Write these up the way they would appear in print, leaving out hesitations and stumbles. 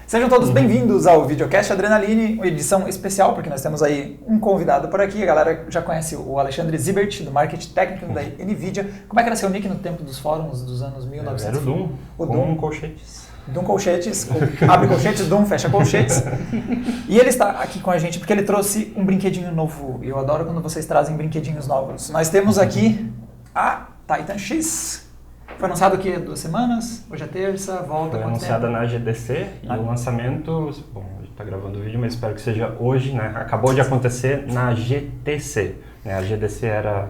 Sejam todos bem-vindos ao Videocast Adrenaline, uma edição especial, porque nós temos aí um convidado por aqui. A galera já conhece o Alexandre Zibert, do marketing técnico da NVIDIA. Como é que era seu nick no tempo dos fóruns dos anos 1900? Era o Doom, com colchetes. Doom colchetes, abre colchetes, Doom fecha colchetes. E ele está aqui com a gente porque ele trouxe um brinquedinho novo. E eu adoro quando vocês trazem brinquedinhos novos. Nós temos aqui a Titan X. Foi anunciado aqui há 2 semanas, hoje é terça, volta. Foi anunciada na GDC e o lançamento, bom, a gente está gravando o vídeo, mas espero que seja hoje, né? Acabou de acontecer na GTC, né? A GDC era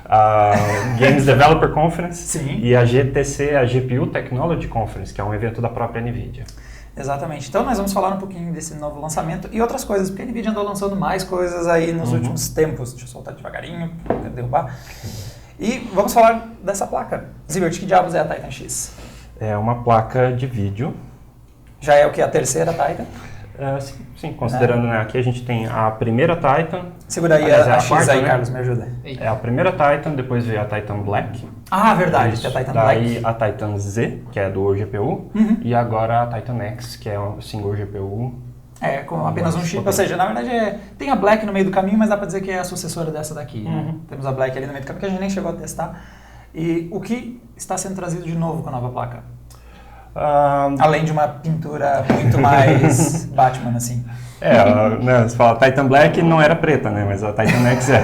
a Games Developer Conference. Sim. E a GTC é a GPU Technology Conference, que é um evento da própria NVIDIA. Exatamente. Então nós vamos falar um pouquinho desse novo lançamento e outras coisas, porque a NVIDIA andou lançando mais coisas aí nos últimos tempos. Deixa eu soltar devagarinho, para derrubar. E vamos falar dessa placa. Zibert, que diabos é a Titan X? É uma placa de vídeo. Já é o que? A terceira Titan? Sim, considerando, né, aqui a gente tem a primeira Titan. Segura aí a X quarta, aí, né? Carlos, me ajuda. É a primeira Titan, depois veio a Titan Black. Ah, verdade, tem a Titan Daí Black. a Titan Z, que é do GPU, e agora a Titan X, que é um single GPU. É, com apenas um chip, ou seja, na verdade tem a Black no meio do caminho, mas dá pra dizer que é a sucessora dessa daqui, né? Temos a Black ali no meio do caminho, que a gente nem chegou a testar. E o que está sendo trazido de novo com a nova placa? Além de uma pintura muito mais Batman, assim. Né, você fala Titan Black não era preta, né? Mas a Titan X é.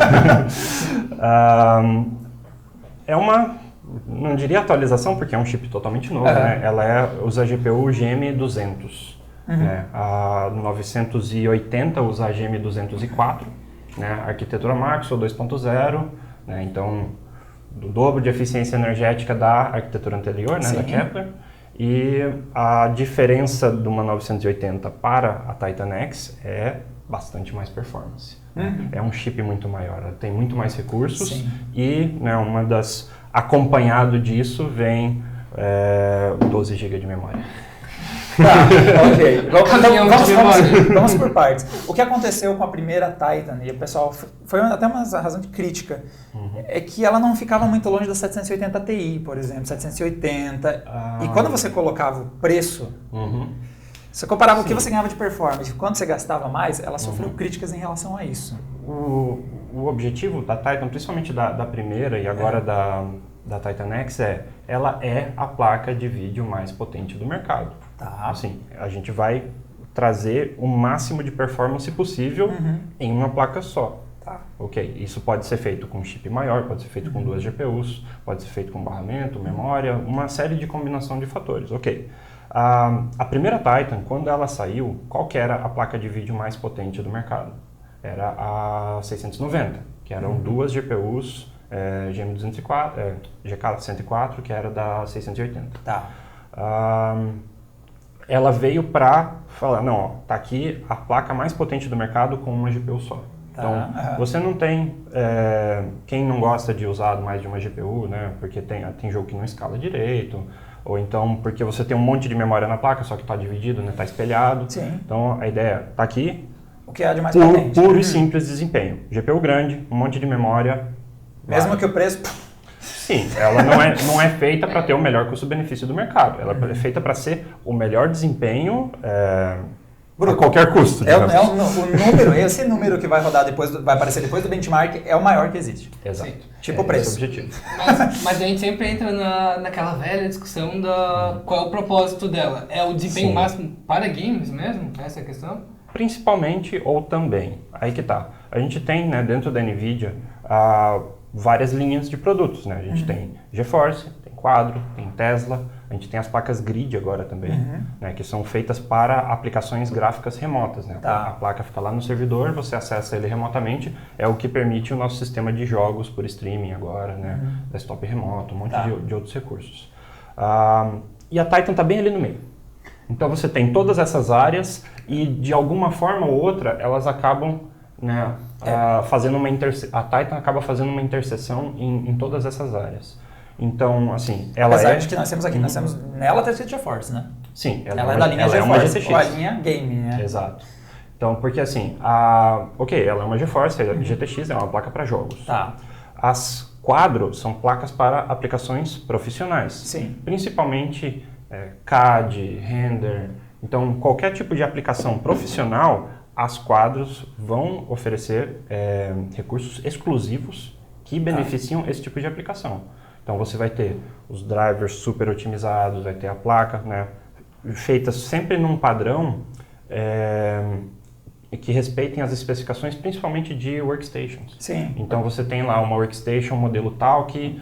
É uma, não diria atualização, porque é um chip totalmente novo, né? Ela usa a GPU GM200. Né? A 980 usa a GM204, né? Arquitetura Maxwell 2.0, né? Então o dobro de eficiência energética da arquitetura anterior, né? Da Kepler. E a diferença de uma 980 para a Titan X é bastante mais performance. É um chip muito maior, ela tem muito mais recursos e, né, acompanhado disso vem 12 GB de memória. Tá, ok. Vamos por partes. O que aconteceu com a primeira Titan, e o pessoal, foi até uma razão de crítica, é que ela não ficava muito longe da 780 Ti, por exemplo, 780. E quando você colocava o preço, você comparava o que você ganhava de performance, quando você gastava mais, ela sofreu críticas em relação a isso. O objetivo da Titan, principalmente da primeira e agora da Titan X, ela é a placa de vídeo mais potente do mercado. Tá. Assim, a gente vai trazer o máximo de performance possível em uma placa só. Tá. Ok, isso pode ser feito com um chip maior, pode ser feito com 2 GPUs, pode ser feito com barramento, memória, uma série de combinação de fatores. Ok. A primeira Titan, quando ela saiu, qual que era a placa de vídeo mais potente do mercado? Era a 690, que eram 2 GPUs GM204, GK104, que era da 680. Tá. Ela veio para falar, não, ó, tá aqui a placa mais potente do mercado com uma GPU só. Então, você não tem, quem não gosta de usar mais de uma GPU, né, porque tem jogo que não escala direito, ou então porque você tem um monte de memória na placa, só que está dividido, né, está espelhado. Sim. Então, a ideia tá aqui, o que é de mais potente. Puro e simples desempenho. GPU grande, um monte de memória. Mesmo que o preço... Sim, ela não é feita para ter o melhor custo-benefício do mercado. Ela é feita para ser o melhor desempenho a qualquer custo. O número, esse número que vai rodar depois, vai aparecer depois do benchmark é o maior que existe. Exato. Sim. Tipo o preço. Esse é o objetivo. Mas a gente sempre entra naquela velha discussão da qual é o propósito dela. É o desempenho máximo para games mesmo? Essa é a questão? Principalmente ou também. Aí que tá. A gente tem, né, dentro da NVIDIA várias linhas de produtos, né? A gente tem GeForce, tem Quadro, tem Tesla, a gente tem as placas Grid agora também, né? Que são feitas para aplicações gráficas remotas, né? A placa fica lá no servidor, você acessa ele remotamente, é o que permite o nosso sistema de jogos por streaming agora, né? Desktop remoto, um monte de outros recursos. E a Titan está bem ali no meio. Então você tem todas essas áreas e de alguma forma ou outra elas acabam, né, fazendo a Titan acaba fazendo uma interseção em todas essas áreas. Então, assim, ela apesar de que nós temos aqui, nós temos nela a GeForce, né? Sim, ela é da linha GeForce, ou a linha Game, né? Exato. Então, porque assim, ela é uma GeForce, a GTX é uma placa para jogos. Tá. As quadro são placas para aplicações profissionais. Sim. Principalmente CAD, render. Então, qualquer tipo de aplicação profissional, as quadros vão oferecer recursos exclusivos que beneficiam esse tipo de aplicação. Então, você vai ter os drivers super otimizados, vai ter a placa, né, feitas sempre num padrão que respeitem as especificações, principalmente de workstations. Sim. Então, você tem lá uma workstation modelo tal que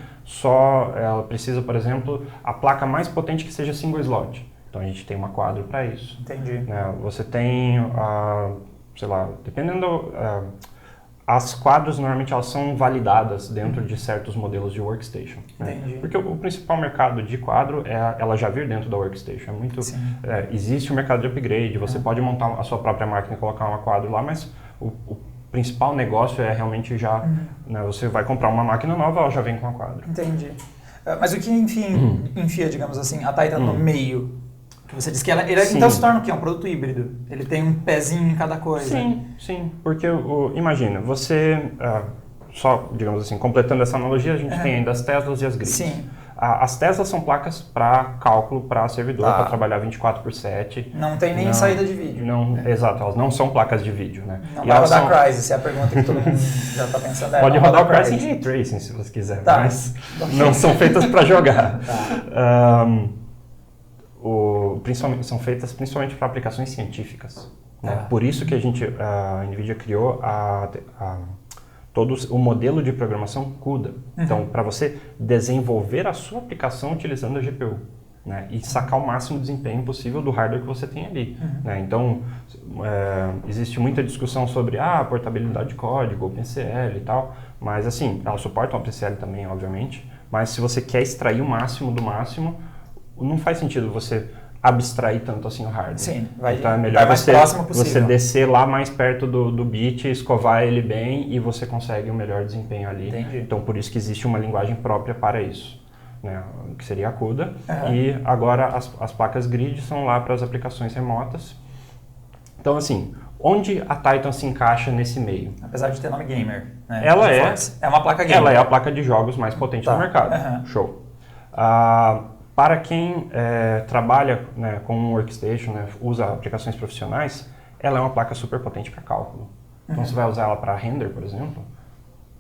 ela precisa, por exemplo, a placa mais potente que seja single slot. Então, a gente tem uma quadro para isso. Entendi. Né? Você tem, sei lá, dependendo... as quadros, normalmente, elas são validadas dentro de certos modelos de workstation. Né? Entendi. Porque o principal mercado de quadro é ela já vir dentro da workstation. Existe o mercado de upgrade, você pode montar a sua própria máquina e colocar uma quadro lá, mas o principal negócio é realmente já... Né, você vai comprar uma máquina nova, ela já vem com a quadro. Entendi. Mas o que, enfim, enfia, digamos assim, a Titan no meio? Que você disse que ela então se torna o quê? Um produto híbrido. Ele tem um pezinho em cada coisa. Sim. Porque, imagina, você, só, digamos assim, completando essa analogia, a gente tem ainda as Teslas e as grids. Sim. As Teslas são placas para cálculo, para servidor, para trabalhar 24/7. Não tem nem saída de vídeo. Exato, elas não são placas de vídeo, né? Não vai rodar Crysis, é a pergunta que todo mundo já está pensando. Pode rodar o Crysis em Ray Tracing, se você quiser, mas não são feitas para jogar. São feitas principalmente para aplicações científicas. Né? Por isso que a NVIDIA criou todo o modelo de programação CUDA. Então, para você desenvolver a sua aplicação utilizando a GPU. Né? E sacar o máximo desempenho possível do hardware que você tem ali. Né? Então, existe muita discussão sobre portabilidade de código, OpenCL e tal, mas assim, ela suporta o OpenCL também, obviamente, mas se você quer extrair o máximo do máximo, não faz sentido você abstrair tanto assim o hardware. Sim, então é melhor você descer lá mais perto do bit, escovar ele bem e você consegue um melhor desempenho ali. Entendi. Então por isso que existe uma linguagem própria para isso, né? Que seria a CUDA. E agora as placas grid são lá para as aplicações remotas. Então assim, onde a Titan se encaixa nesse meio? Apesar de ter nome gamer, né? Ela é uma placa gamer. Ela é a placa de jogos mais potente do mercado. Show. Para quem trabalha, né, com um workstation, né, usa aplicações profissionais, ela é uma placa super potente para cálculo. Então, você vai usar ela para render, por exemplo,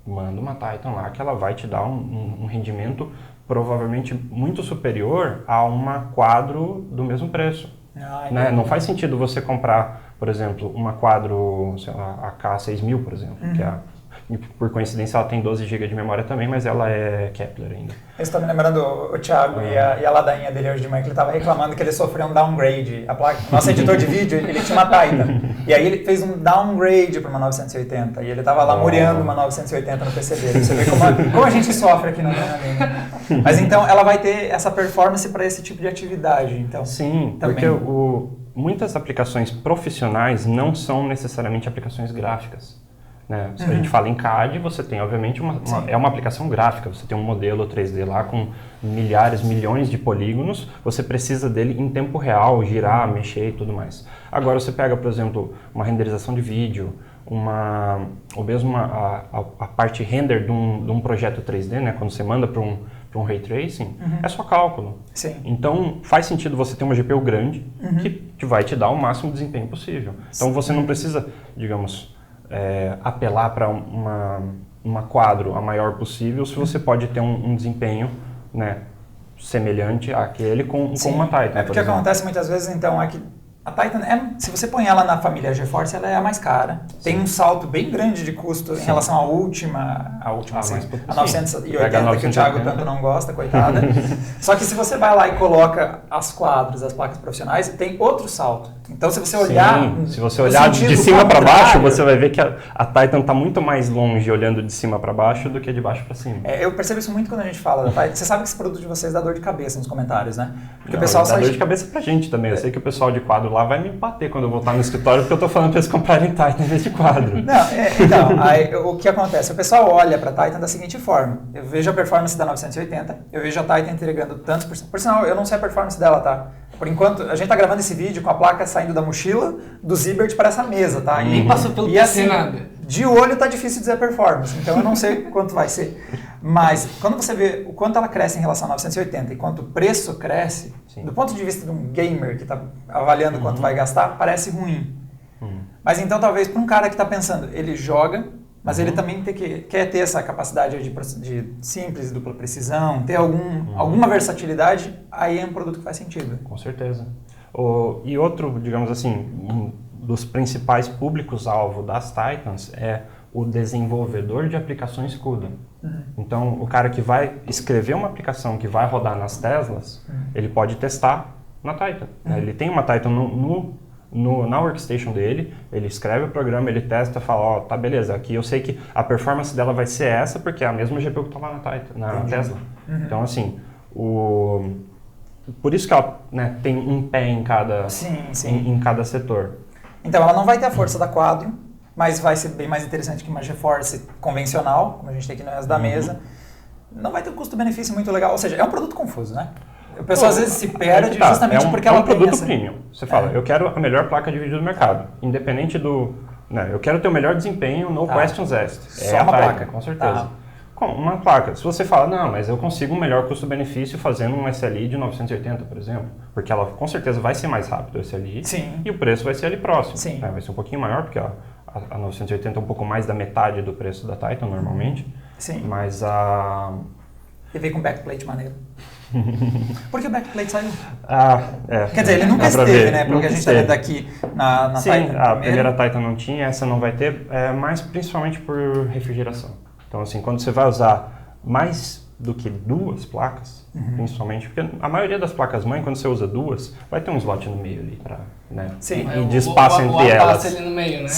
manda uma Titan lá que ela vai te dar um rendimento provavelmente muito superior a uma quadro do mesmo preço. Né? Não faz sentido você comprar, por exemplo, uma quadro, sei lá, a K6000, por exemplo, que por coincidência ela tem 12 GB de memória também, mas ela é Kepler ainda. Eu estou me lembrando o Thiago e a ladainha dele hoje de manhã, que ele estava reclamando que ele sofreu um downgrade. Nosso editor de vídeo, ele tinha uma Titan. E aí ele fez um downgrade para uma 980. E ele estava lá muriando uma 980 no PC dele. Você vê como a gente sofre aqui na linha. Mas então ela vai ter essa performance para esse tipo de atividade. Então, sim, também. Porque muitas aplicações profissionais não são necessariamente aplicações gráficas. Né? Se a gente fala em CAD, você tem, obviamente, uma aplicação gráfica. Você tem um modelo 3D lá com milhares, milhões de polígonos. Você precisa dele em tempo real, girar, mexer e tudo mais. Agora, você pega, por exemplo, uma renderização de vídeo, ou mesmo a parte render de um projeto 3D, né? Quando você manda para um Ray Tracing, é só cálculo. Sim. Então, faz sentido você ter uma GPU grande que vai te dar o máximo desempenho possível. Então, você não precisa, digamos... apelar para uma quadro a maior possível, se você pode ter um desempenho, né, semelhante àquele com uma Titan. Porque acontece muitas vezes, então, é que a Titan, se você põe ela na família GeForce, ela é a mais cara. Tem um salto bem grande de custo em relação à última a 980, que o Thiago tanto não gosta, coitada. Só que se você vai lá e coloca as quadros, as placas profissionais, tem outro salto. Então, se você olhar... se você olhar de cima para baixo, você vai ver que a Titan está muito mais longe olhando de cima para baixo do que de baixo para cima. Eu percebo isso muito quando a gente fala da Titan. Você sabe que esse produto de vocês dá dor de cabeça nos comentários, né? Porque o pessoal dá dor de cabeça pra gente também. Eu sei que o pessoal de quadro lá vai me bater quando eu voltar no escritório, porque eu tô falando para eles comprarem Titan em vez de quadro. Então, aí, o que acontece? O pessoal olha para a Titan da seguinte forma. Eu vejo a performance da 980, eu vejo a Titan entregando tantos por cento. Por sinal, eu não sei a performance dela, tá? Por enquanto, a gente tá gravando esse vídeo com a placa saindo da mochila do Zibert para essa mesa, tá? Nem passou pelo PC nada. De olho tá difícil dizer a performance, então eu não sei quanto vai ser. Mas quando você vê o quanto ela cresce em relação a 980 e quanto o preço cresce, Sim. do ponto de vista de um gamer que está avaliando quanto vai gastar, parece ruim. Mas então talvez para um cara que está pensando, ele joga, mas ele também quer ter essa capacidade de simples, dupla precisão, ter alguma versatilidade, aí é um produto que faz sentido. Com certeza. E outro, digamos assim, um dos principais públicos-alvo das Titans é o desenvolvedor de aplicações CUDA. Então, o cara que vai escrever uma aplicação que vai rodar nas Teslas, ele pode testar na Titan. Ele tem uma Titan na workstation dele, ele escreve o programa, ele testa, fala, ó, tá beleza, aqui eu sei que a performance dela vai ser essa, porque é a mesma GPU que tá lá na Tesla. Então, assim, por isso que ela, né, tem um pé em cada, em cada setor. Então, ela não vai ter a força da Quadro, mas vai ser bem mais interessante que uma GeForce convencional, como a gente tem aqui no resto da mesa. Não vai ter um custo-benefício muito legal, ou seja, é um produto confuso, né? O pessoal às vezes se perde justamente porque ela tem um produto essa... premium. Você fala, eu quero a melhor placa de vídeo do mercado, independente do... Né, eu quero ter o melhor desempenho, no questions asked. Só uma placa. Com certeza. Com uma placa. Se você fala, não, mas eu consigo um melhor custo-benefício fazendo um SLI de 980, por exemplo, porque ela com certeza vai ser mais rápido o SLI e o preço vai ser ali próximo. Vai ser um pouquinho maior, porque a 980 é um pouco mais da metade do preço da Titan normalmente. Mas a... E veio com backplate maneiro. Por que o backplate saiu? Quer dizer, ele nunca esteve, né? Porque a gente está vendo aqui na Titan. A primeira Titan não tinha, essa não vai ter, mas principalmente por refrigeração. Então, assim, quando você vai usar mais do que duas placas, principalmente, porque a maioria das placas-mãe, quando você usa duas, vai ter um slot no meio ali, né? E de espaço entre elas. Ali no meio, né?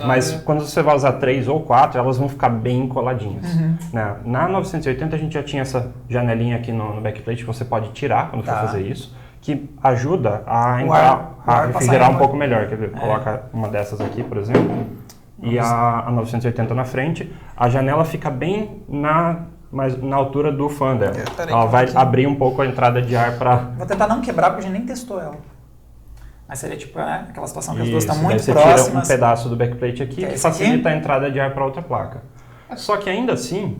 Mas quando você vai usar 3 ou 4, elas vão ficar bem coladinhas. Né? Na 980 a gente já tinha essa janelinha aqui no backplate que você pode tirar quando for fazer isso, que ajuda a refrigerar um pouco melhor. Quer ver? Coloca uma dessas aqui, por exemplo, e a 980 na frente, a janela fica bem mas na altura do fan dela. Ela vai abrir um pouco a entrada de ar para... Vou tentar não quebrar, porque a gente nem testou ela. Mas seria tipo aquela situação que as duas estão daí muito você próximas. Tira um pedaço do backplate aqui que facilita a entrada de ar para outra placa. Só que ainda assim...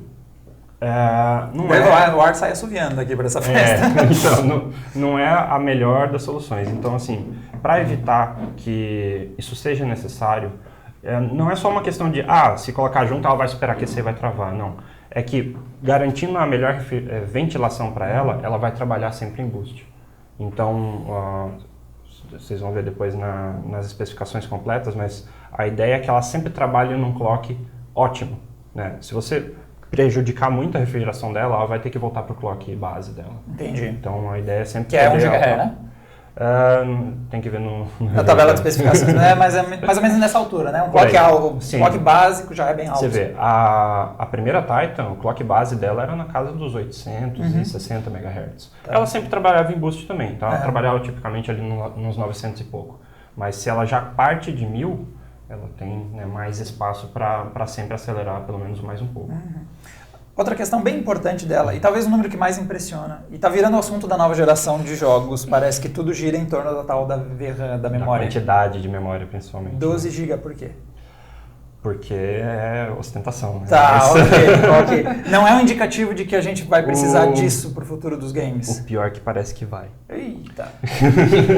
O ar sai assoviando aqui para essa festa. Então, não é a melhor das soluções. Então, assim, para evitar que isso seja necessário, não é só uma questão de, se colocar junto ela vai superaquecer e vai travar. Não. É que, garantindo a melhor ventilação para ela vai trabalhar sempre em boost. Então, vocês vão ver depois nas especificações completas, mas a ideia é que ela sempre trabalhe num clock ótimo. Né? Se você prejudicar muito a refrigeração dela, ela vai ter que voltar para o clock base dela. Entendi. Então, a ideia é sempre... Que é 1 GHz, né? Tem que ver na tabela de especificações, né? Mas é mais ou menos nessa altura, né? Um clock clock básico já é bem alto. Você vê, a primeira Titan, o clock base dela era na casa dos 860 MHz. Ela sempre trabalhava em boost também, então ela trabalhava tipicamente ali nos 900 e pouco. Mas se ela já parte de 1000, ela tem mais espaço para sempre acelerar pelo menos mais um pouco. Outra questão bem importante dela, e talvez o número que mais impressiona, e está virando o assunto da nova geração de jogos, parece que tudo gira em torno da tal da VRAM, da memória. Da quantidade de memória, principalmente. 12 GB, por quê? Porque é ostentação. Né? Tá, ok. Não é um indicativo de que a gente vai precisar disso para o futuro dos games? O pior é que parece que vai. Eita.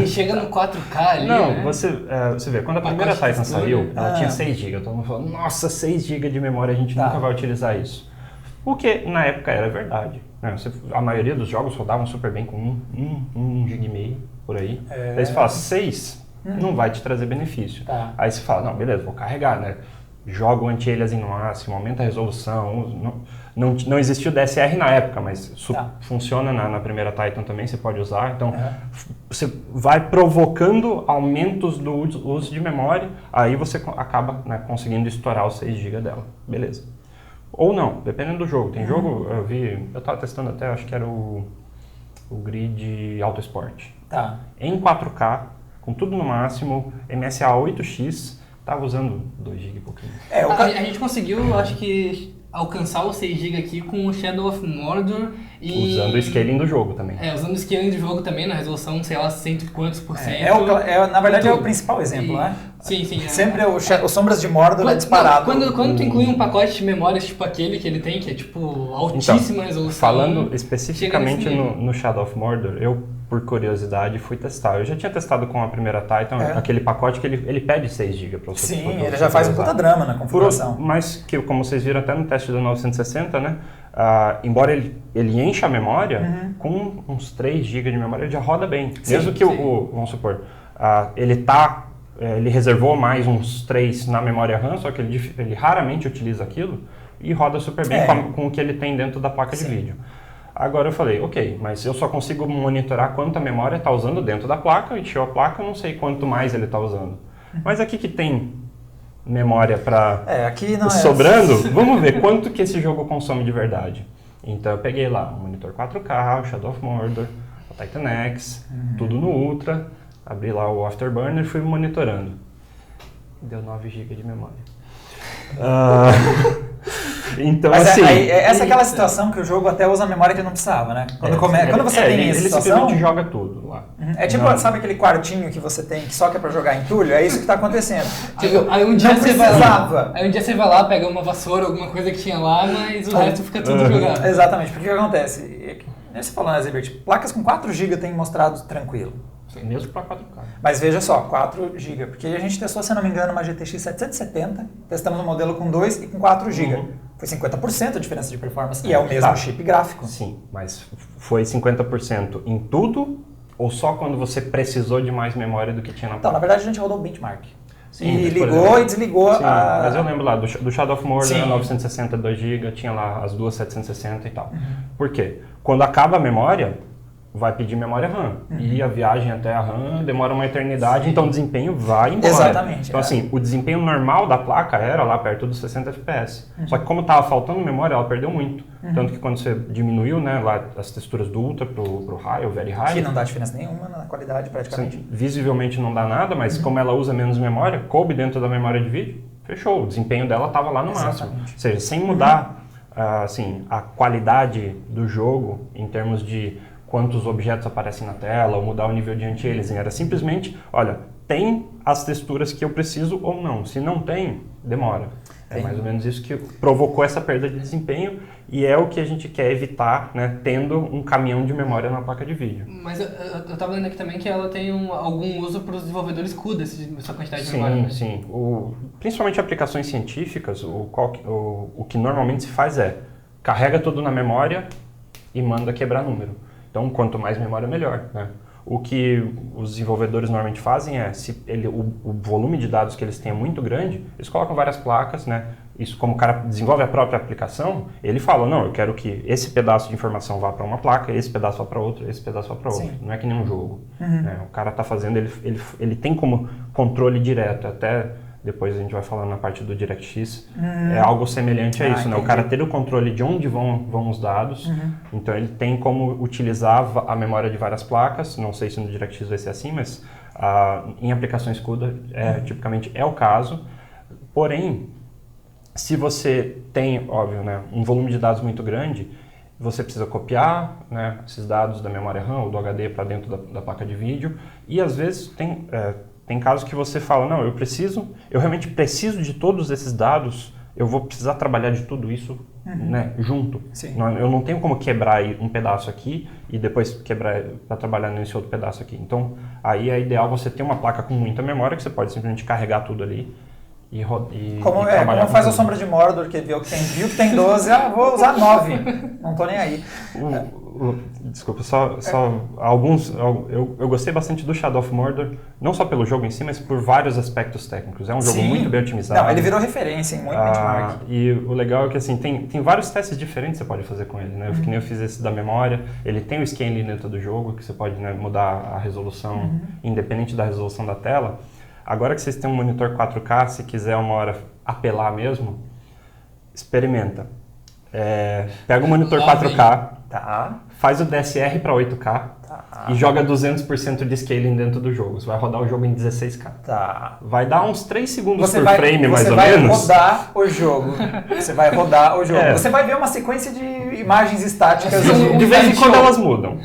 E chega no 4K ali, Não, né? você vê, quando a primeira Titan saiu, ela tinha 6 GB. Todo mundo falou, nossa, 6 GB de memória, a gente nunca vai utilizar isso. O que na época era verdade. Né? A maioria dos jogos rodavam super bem com 1,5 GB por aí. Aí você fala, 6 não vai te trazer benefício. Aí você fala, não, beleza, vou carregar, né? Joga o anti-aliasing no máximo, aumenta a resolução. Não existiu DSR na época, mas funciona na primeira Titan também, você pode usar. Então, você vai provocando aumentos do uso de memória, aí você acaba conseguindo estourar os 6 GB dela. Beleza. Ou não, dependendo do jogo. Tem jogo, eu estava testando até, acho que era o Grid Auto Sport. Em 4K, com tudo no máximo, MSA 8X, estava usando 2 GB e pouquinho. A gente conseguiu, acho que, alcançar os 6 GB aqui com o Shadow of Mordor e... Usando o scaling do jogo também. Usando o scaling do jogo também, na resolução, sei lá, 100 e quantos por cento. Na verdade, é o principal exemplo, né? Sim. Sempre o Sombras de Mordor é disparado. Quando tu inclui um pacote de memórias tipo aquele que ele tem, que é tipo altíssima resolução... Falando especificamente no Shadow of Mordor, eu, por curiosidade, fui testar. Eu já tinha testado com a primeira Titan, aquele pacote que ele pede 6 GB para você. Sim, ele já faz um puta drama na configuração. Mas, que, como vocês viram até no teste do 960, né? Embora ele encha a memória, com uns 3 GB de memória ele já roda bem. Sim, mesmo que vamos supor, ele reservou mais uns 3 na memória RAM, só que ele raramente utiliza aquilo e roda super bem com o que ele tem dentro da placa de vídeo. Agora eu falei, ok, mas eu só consigo monitorar quanta memória está usando dentro da placa, encheu a placa, eu não sei quanto mais ele está usando. Mas aqui que tem memória para sobrando, vamos ver quanto que esse jogo consome de verdade. Então eu peguei lá o monitor 4K, o Shadow of Mordor, o Titan X, tudo no Ultra, abri lá o Afterburner e fui monitorando. Deu 9 GB de memória. Então, mas assim... essa é aquela situação que o jogo até usa a memória que não precisava, né? Quando você tem essa situação... Ele simplesmente joga tudo lá. É tipo, sabe aquele quartinho que você tem que só que é pra jogar entulho? É isso que tá acontecendo. Tipo, aí um dia você vai lá, pega uma vassoura, alguma coisa que tinha lá, mas o resto fica tudo jogado. Exatamente, porque o que acontece? Você falou, né, Zebert? Placas com 4 GB tem mostrado tranquilo. Mesmo para 4K. Mas veja só, 4 GB, porque a gente testou, se não me engano, uma GTX 770, testamos um modelo com 2 e com 4 GB. Foi 50% a diferença de performance e é o mesmo chip gráfico. Sim, mas foi 50% em tudo ou só quando você precisou de mais memória do que tinha na placa? Então, na verdade, a gente rodou o benchmark. Sim, e ligou e desligou Mas eu lembro lá, do Shadow of Mordor, 960, 2 GB, tinha lá as duas 760 e tal. Por quê? Quando acaba a memória, vai pedir memória RAM. E a viagem até a RAM demora uma eternidade, então o desempenho vai embora. Exatamente. Então assim, o desempenho normal da placa era lá perto dos 60 FPS. Só que como estava faltando memória, ela perdeu muito. Tanto que quando você diminuiu, né, lá as texturas do Ultra pro High, ou Very High... Que não dá diferença nenhuma na qualidade praticamente. Visivelmente não dá nada, mas como ela usa menos memória, coube dentro da memória de vídeo, fechou. O desempenho dela estava lá no máximo. Ou seja, sem mudar assim, a qualidade do jogo em termos de quantos objetos aparecem na tela, ou mudar o nível de anti-aliasing. Era simplesmente, olha, tem as texturas que eu preciso ou não. Se não tem, demora. É mais ou menos isso que provocou essa perda de desempenho e é o que a gente quer evitar, né, tendo um caminhão de memória na placa de vídeo. Mas eu estava lendo aqui também que ela tem algum uso para os desenvolvedores CUDA, essa quantidade de memória. Né? Sim. Principalmente aplicações científicas, o que normalmente se faz é carrega tudo na memória e manda quebrar número. Então, quanto mais memória, melhor, né? O que os desenvolvedores normalmente fazem é, se o volume de dados que eles têm é muito grande, eles colocam várias placas, né? Isso, como o cara desenvolve a própria aplicação, ele fala, não, eu quero que esse pedaço de informação vá para uma placa, esse pedaço vá para outra, esse pedaço vá para outra. Não é que nem um jogo. Né? O cara está fazendo, ele tem como controle direto, até... Depois a gente vai falar na parte do DirectX, é algo semelhante a isso, né? O cara ter o controle de onde vão os dados, então ele tem como utilizar a memória de várias placas, não sei se no DirectX vai ser assim, mas em aplicações CUDA tipicamente é o caso. Porém, se você tem, óbvio, né, um volume de dados muito grande, você precisa copiar, né, esses dados da memória RAM ou do HD para dentro da placa de vídeo e às vezes tem casos que você fala, não, eu realmente preciso de todos esses dados, eu vou precisar trabalhar de tudo isso né, junto. Eu não tenho como quebrar um pedaço aqui e depois quebrar para trabalhar nesse outro pedaço aqui. Então, aí é ideal você ter uma placa com muita memória que você pode simplesmente carregar tudo ali e trabalhar. Como faz a Sombra de Mordor, que viu que tem 12, vou usar 9, não tô nem aí. Desculpa, só alguns... Eu gostei bastante do Shadow of Mordor, não só pelo jogo em si, mas por vários aspectos técnicos. É um jogo muito bem otimizado. Não, ele virou referência em muito benchmark. E o legal é que assim, tem vários testes diferentes que você pode fazer com ele. Né? Eu fiz esse da memória, ele tem o scaling dentro do jogo, que você pode, né, mudar a resolução, independente da resolução da tela. Agora que vocês têm um monitor 4K, se quiser uma hora apelar mesmo, experimenta. Pega o monitor 4K, faz o DSR para 8K e joga 200% de scaling dentro do jogo. Você vai rodar o jogo em 16K. Vai dar uns 3 segundos por frame, mais ou menos. Você vai rodar o jogo. Você vai ver uma sequência de imagens estáticas. De vez em quando elas mudam.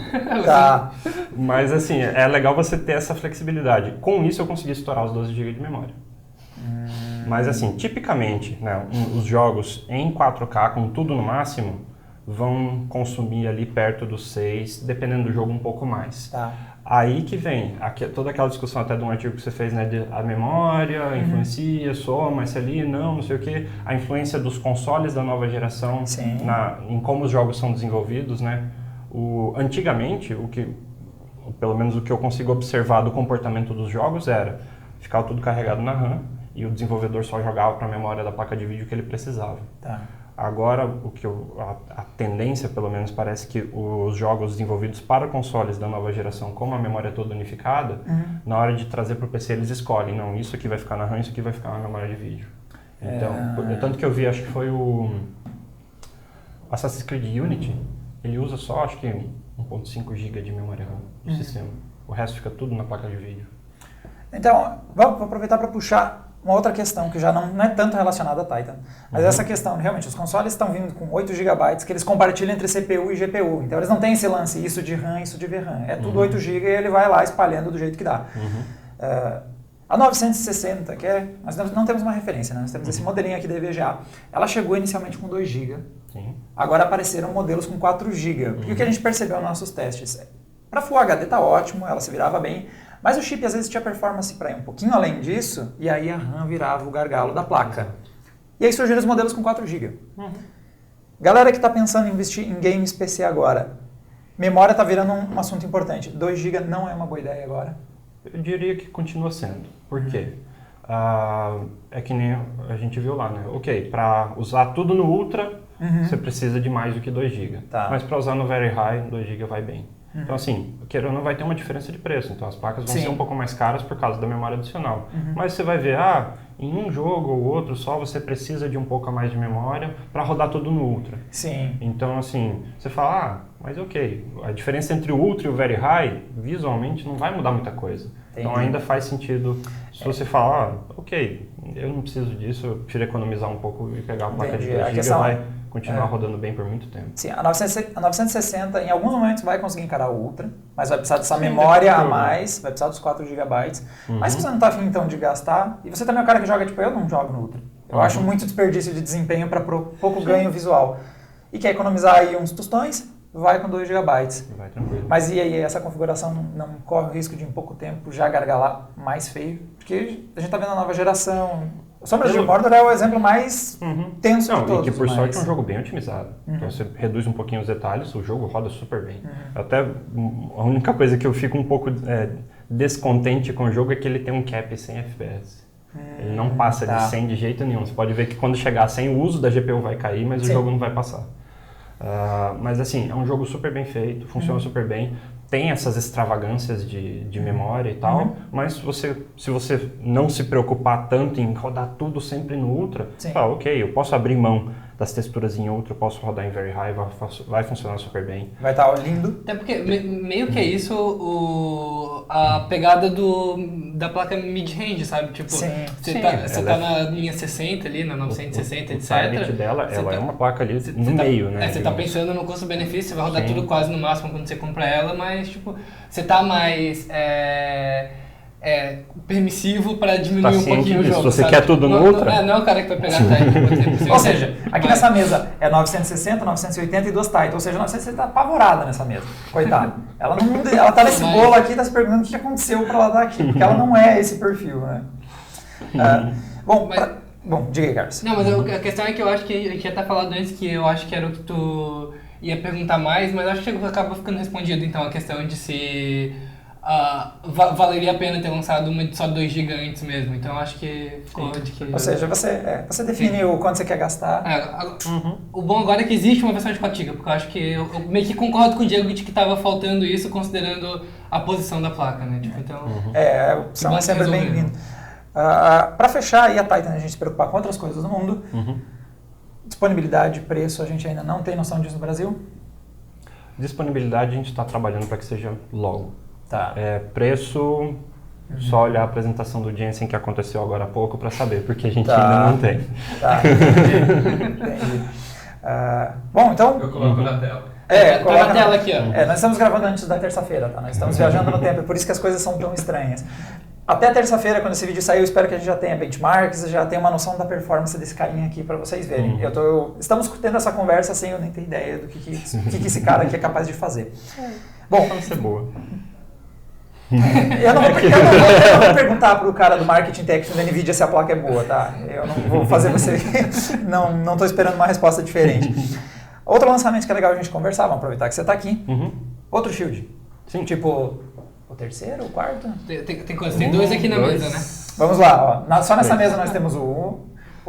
Mas assim, é legal você ter essa flexibilidade. Com isso eu consegui estourar os 12 GB de memória. Mas assim, tipicamente, né, os jogos em 4K com tudo no máximo vão consumir ali perto dos 6, dependendo do jogo um pouco mais. Tá. Aí que vem toda aquela discussão até de um artigo que você fez, né, de a memória influencia, soma, esse ali, não sei o quê. A influência dos consoles da nova geração em como os jogos são desenvolvidos, né? Antigamente, pelo menos o que eu consigo observar do comportamento dos jogos era ficar tudo carregado na RAM e o desenvolvedor só jogava para a memória da placa de vídeo que ele precisava. Tá. Agora, a tendência, pelo menos, parece que os jogos desenvolvidos para consoles da nova geração, como a memória é toda unificada, na hora de trazer para o PC eles escolhem, não, isso aqui vai ficar na RAM, isso aqui vai ficar na memória de vídeo. Então, tanto que eu vi, acho que foi o Assassin's Creed Unity, ele usa só, acho que 1.5 GB de memória RAM do sistema. O resto fica tudo na placa de vídeo. Então, vou aproveitar para puxar uma outra questão que já não é tanto relacionada a Titan. Mas essa questão, realmente, os consoles estão vindo com 8 GB que eles compartilham entre CPU e GPU. Então eles não têm esse lance, isso de RAM, isso de VRAM. É tudo 8 GB e ele vai lá espalhando do jeito que dá. A 960, nós não temos uma referência, né? Nós temos esse modelinho aqui da EVGA. Ela chegou inicialmente com 2 GB. Agora apareceram modelos com 4 GB. Porque o que a gente percebeu nos nossos testes? Para Full HD tá ótimo, ela se virava bem. Mas o chip às vezes tinha performance para ir um pouquinho além disso, e aí a RAM virava o gargalo da placa. E aí surgiram os modelos com 4 GB. Galera que está pensando em investir em games PC agora, memória está virando um assunto importante. 2 GB não é uma boa ideia agora? Eu diria que continua sendo. Por quê? É que nem a gente viu lá, né? Ok, para usar tudo no Ultra, você precisa de mais do que 2 GB. Tá. Mas para usar no Very High, 2 GB vai bem. Então, assim, querendo ou não, vai ter uma diferença de preço. Então, as placas vão ser um pouco mais caras por causa da memória adicional. Mas você vai ver, em um jogo ou outro só, você precisa de um pouco a mais de memória para rodar tudo no Ultra. Sim. Então, assim, você fala, mas ok, a diferença entre o Ultra e o Very High, visualmente, não vai mudar muita coisa. Entendi. Então, ainda faz sentido se você falar, ok, eu não preciso disso, eu prefiro economizar um pouco e pegar a placa de 2 GB, vai continuar rodando bem por muito tempo. Sim, a 960 em alguns momentos vai conseguir encarar o Ultra, mas vai precisar dessa memória a mais, vai precisar dos 4 GB. Mas se você não está afim então de gastar, e você também é o cara que joga, tipo, eu não jogo no Ultra. Eu acho muito desperdício de desempenho para pouco ganho visual. E quer economizar aí uns tostões, vai com 2 GB. Vai tranquilo. Mas e aí, essa configuração não corre o risco de em pouco tempo já gargalar mais feio? Porque a gente está vendo a nova geração. Sombras de Mordor é o exemplo mais tenso de todos. E que por sorte é um jogo bem otimizado. Então você reduz um pouquinho os detalhes, o jogo roda super bem. Até a única coisa que eu fico um pouco descontente com o jogo é que ele tem um cap 100 FPS. Ele não passa de 100 de jeito nenhum. Você pode ver que quando chegar a 100 o uso da GPU vai cair, mas o jogo não vai passar. Mas assim, é um jogo super bem feito, funciona super bem. Tem essas extravagâncias de memória e tal, mas se você não se preocupar tanto em rodar tudo sempre no Ultra, você fala, ok, eu posso abrir mão das texturas em Ultra, eu posso rodar em Very High, vai funcionar super bem. Vai estar lindo. Até porque meio que é isso a pegada da placa mid-range, sabe? Tipo, você tá na linha 60 ali, na 960, etc. O target dela, ela é uma placa ali no meio, né? Você tá pensando no custo-benefício, você vai rodar tudo quase no máximo quando você compra ela, mas tipo, você tá mais permissivo para diminuir um pouquinho o jogo. Se você sabe? quer tudo no Ultra? Não é o cara que vai pegar Titan, por exemplo. Ou seja, aqui nessa mesa é 960, 980 e 2 Titan. Ou seja, a 960 tá apavorada nessa mesa. Coitada. Ela tá nesse bolo aqui e tá se perguntando o que aconteceu para ela estar aqui. Porque ela não é esse perfil, né? Bom, diga aí, Carlos. Não, mas a questão é que eu acho que a gente já tá falando antes que eu acho que era o que tu ia perguntar mais, mas eu acho que acaba ficando respondido então a questão de se valeria a pena ter lançado uma de só 2 GB antes mesmo. Então eu acho que ficou de que... Ou seja, você define o quanto você quer gastar. O bom agora é que existe uma versão de 4 GB, porque eu acho que eu meio que concordo com o Diego de que estava faltando isso considerando a posição da placa, né? Tipo, então, são sempre bem-vindo. Para fechar aí a Titan, a gente se preocupar com outras coisas do mundo. Disponibilidade, preço, a gente ainda não tem noção disso no Brasil? Disponibilidade a gente está trabalhando para que seja logo. Tá. Preço, só olhar a apresentação do Jensen que aconteceu agora há pouco para saber, porque a gente ainda não tem. Tá, entendi. Bom, então... Eu coloco na tela. Coloca na tela aqui, ó. Nós estamos gravando antes da terça-feira, tá? Nós estamos viajando no tempo, é por isso que as coisas são tão estranhas. Até terça-feira, quando esse vídeo sair, eu espero que a gente já tenha benchmarks, já tenha uma noção da performance desse carinha aqui para vocês verem. Estamos tendo essa conversa sem eu nem ter ideia do que esse cara aqui é capaz de fazer. Bom, vai ser boa. Eu não vou perguntar para o cara do marketing técnico da NVIDIA se a placa é boa, tá? Eu não vou fazer você... Não estou esperando uma resposta diferente. Outro lançamento que é legal a gente conversar, vamos aproveitar que você está aqui. Outro Shield. Sim. Tipo, o terceiro, o quarto? Tem quantos? Tem dois aqui na mesa, né? Vamos lá, ó. Só nessa mesa nós temos o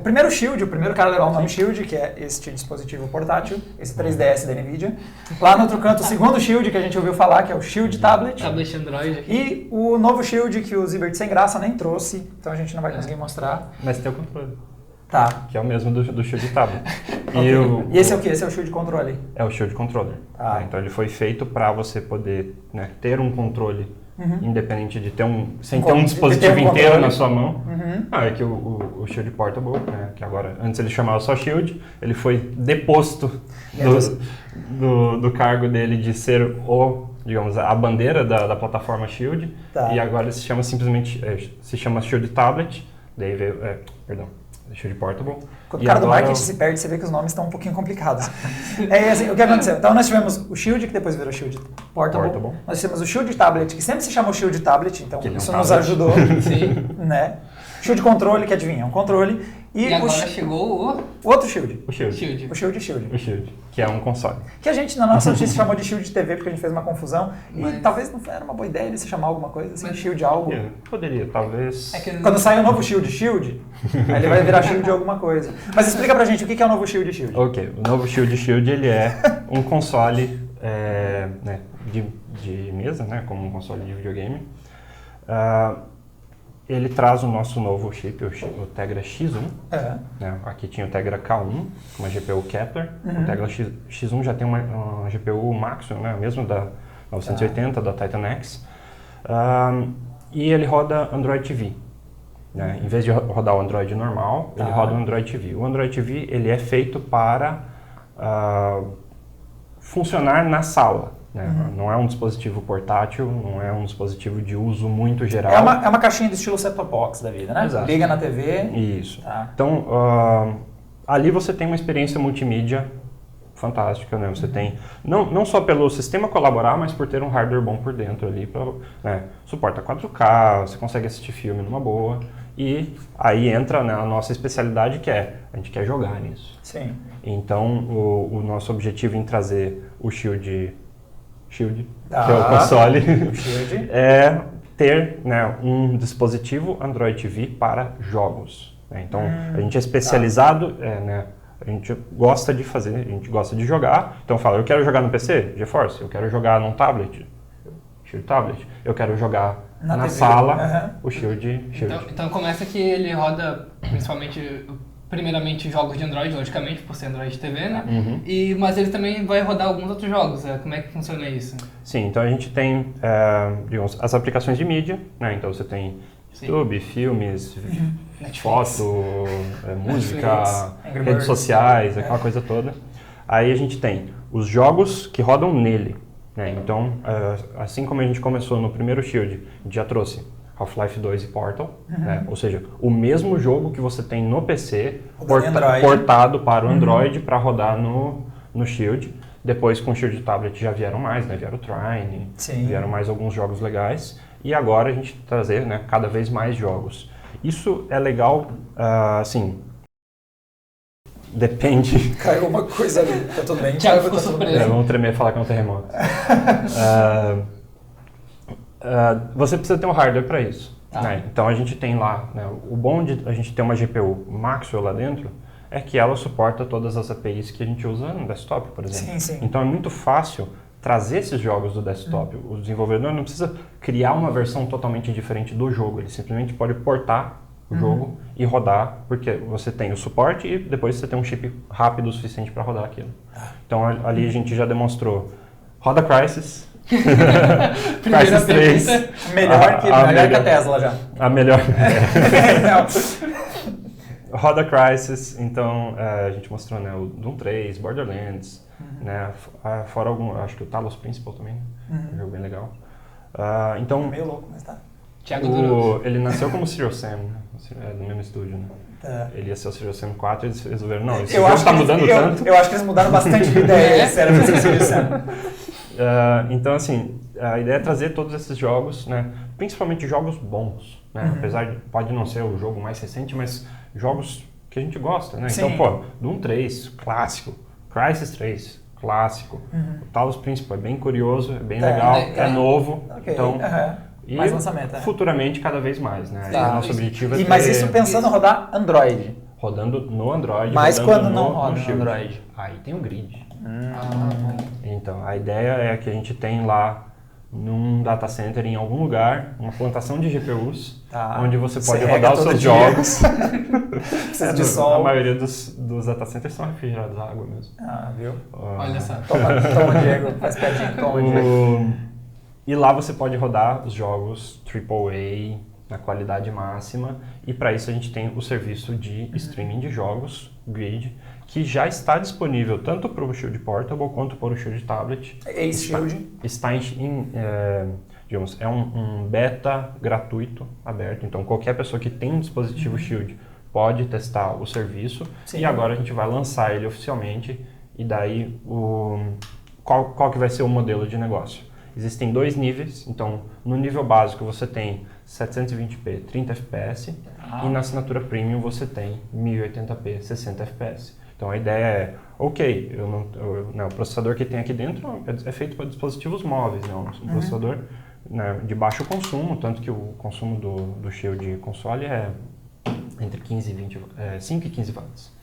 primeiro Shield, o primeiro cara legal o nome Shield, que é este dispositivo portátil, esse 3DS da NVIDIA. Lá no outro canto, o segundo Shield que a gente ouviu falar, que é o Shield Tablet. Tablet Android. E o novo Shield que o Zibert sem graça nem trouxe, então a gente não vai conseguir mostrar. Mas tem o controle. Tá. Que é o mesmo do Shield Tablet. Okay. E esse é o quê? Esse é o Shield Controller? É o Shield Controller. Tá. Então ele foi feito para você poder, né, ter um controle independente de ter sem ter um dispositivo inteiro na sua mão. É que o Shield Portable, né, que agora, antes ele chamava só Shield, ele foi deposto do cargo dele de ser digamos, a bandeira da plataforma Shield. Tá. E agora ele se chama simplesmente, se chama Shield Tablet, daí veio, Shield Portable. Quando o cara do marketing se perde, você vê que os nomes estão um pouquinho complicados. Assim, o que aconteceu? Então nós tivemos o Shield, que depois virou Shield Portable. Nós tivemos o Shield Tablet, que sempre se chamou Shield Tablet, então isso nos ajudou. Sim. Né? Shield Controle, que adivinha, é um controle. E agora chegou o outro Shield. O Shield. O Shield, que é um console. Que a gente, na nossa notícia, chamou de Shield TV, porque a gente fez uma confusão. E talvez não era uma boa ideia ele se chamar alguma coisa, assim, Shield algo. Poderia, talvez. Quando sair o novo Shield, aí ele vai virar Shield de alguma coisa. Mas explica pra gente o que é o novo Shield. Ok, o novo Shield ele é um console né, de mesa, né, como um console de videogame. Ele traz o nosso novo chip, o Tegra X1. Né? Aqui tinha o Tegra K1, uma GPU Kepler. O Tegra X1 já tem uma GPU Maxwell, né? Mesmo da 980, da Titan X. E ele roda Android TV. Né? Em vez de rodar o Android normal, ele roda o Android TV. O Android TV ele é feito para funcionar na sala. Né? Não é um dispositivo portátil, não é um dispositivo de uso muito geral. É uma caixinha do estilo set-top box da vida, né? Exato. Liga na TV. Isso. Então, ali você tem uma experiência multimídia fantástica, né? Você tem, não só pelo sistema colaborar, mas por ter um hardware bom por dentro ali, né? Suporta 4K, você consegue assistir filme numa boa. E aí entra, né, a nossa especialidade, que a gente quer jogar nisso. Sim. Então, o nosso objetivo em trazer o Shield, que é o console, é ter, né, um dispositivo Android TV para jogos. Né? Então, a gente é especializado, né, a gente gosta de fazer, a gente gosta de jogar. Então, fala, eu quero jogar no PC, GeForce, eu quero jogar num tablet, Shield Tablet, eu quero jogar na sala, o Shield. Então, começa que ele roda principalmente... Primeiramente jogos de Android, logicamente, por ser Android TV, né? Mas ele também vai rodar alguns outros jogos. Como é que funciona isso? Sim, então a gente tem, digamos, as aplicações de mídia, né? Então você tem YouTube, filmes, foto, música, redes sociais, aquela coisa toda. Aí a gente tem os jogos que rodam nele, né? Então, assim como a gente começou no primeiro Shield, a gente já trouxe Half-Life 2 e Portal, né? Ou seja, o mesmo jogo que você tem no PC, portado para o Android para rodar no Shield. Depois com o Shield Tablet já vieram mais, né? Vieram o Trine, vieram mais alguns jogos legais. E agora a gente trazer, né, cada vez mais jogos. Isso é legal, assim, depende... Caiu uma coisa ali, tá tudo bem? Thiago ficou surpreso. Vamos tremer e falar que é um terremoto. Você precisa ter um hardware para isso. Né? Então a gente tem lá, né, o bom de a gente ter uma GPU Maxwell lá dentro é que ela suporta todas as APIs que a gente usa no desktop, por exemplo. Sim. Então é muito fácil trazer esses jogos do desktop. O desenvolvedor não precisa criar uma versão totalmente diferente do jogo, ele simplesmente pode portar o jogo e rodar, porque você tem o suporte e depois você tem um chip rápido o suficiente para rodar aquilo. Então ali a gente já demonstrou roda Crysis, Crysis 3. Melhor que a Tesla já. A melhor. Roda Crysis, então a gente mostrou, né, o Doom 3, Borderlands, né, fora algum, acho que o Talos Principle também, um jogo bem legal. Então, meio louco, mas tá. Thiago Duro. Ele nasceu como Serial Sam, né? Do mesmo estúdio, né? Ele ia ser o Serial Sam 4 e eles resolveram, não, esse jogo tá mudando tanto. Eu acho que eles mudaram bastante de ideia, se era pra ser Serial Sam. Então, assim, a ideia é trazer todos esses jogos, né? Principalmente jogos bons, né? Apesar de pode não ser o jogo mais recente, mas jogos que a gente gosta, né? Sim. Então, pô, Doom 3, clássico. Crysis 3, clássico. O Talos Principle é bem curioso, é bem legal, é novo. Okay. Então, e mais lançamento, futuramente cada vez mais, né? Tá. Nosso objetivo é mas isso pensando em rodar Android. Rodando no Android. Mas quando não roda no Android? Aí tem o grid. Então, a ideia é que a gente tem lá num data center em algum lugar, uma plantação de GPUs, onde você pode rodar os seus jogos. Precisa de sol. A maioria dos data centers são refrigerados a água mesmo. Viu? Olha só. Toma, Diego. Faz pertinho, toma, Diego. E lá você pode rodar os jogos AAA na qualidade máxima. E para isso a gente tem o serviço de streaming de jogos, Grid, que já está disponível tanto para o Shield Portable quanto para o Shield Tablet. Ace Shield. Está digamos, é um beta gratuito, aberto. Então qualquer pessoa que tem um dispositivo Shield pode testar o serviço. Sim. E agora a gente vai lançar ele oficialmente. E daí, qual que vai ser o modelo de negócio? Existem 2 níveis. Então, no nível básico você tem 720p 30 fps e na assinatura Premium você tem 1080p 60 fps. Então a ideia é, ok, o processador que tem aqui dentro é feito para dispositivos móveis, né? Um processador, né, de baixo consumo, tanto que o consumo do Shield console é entre 5 e 15 watts.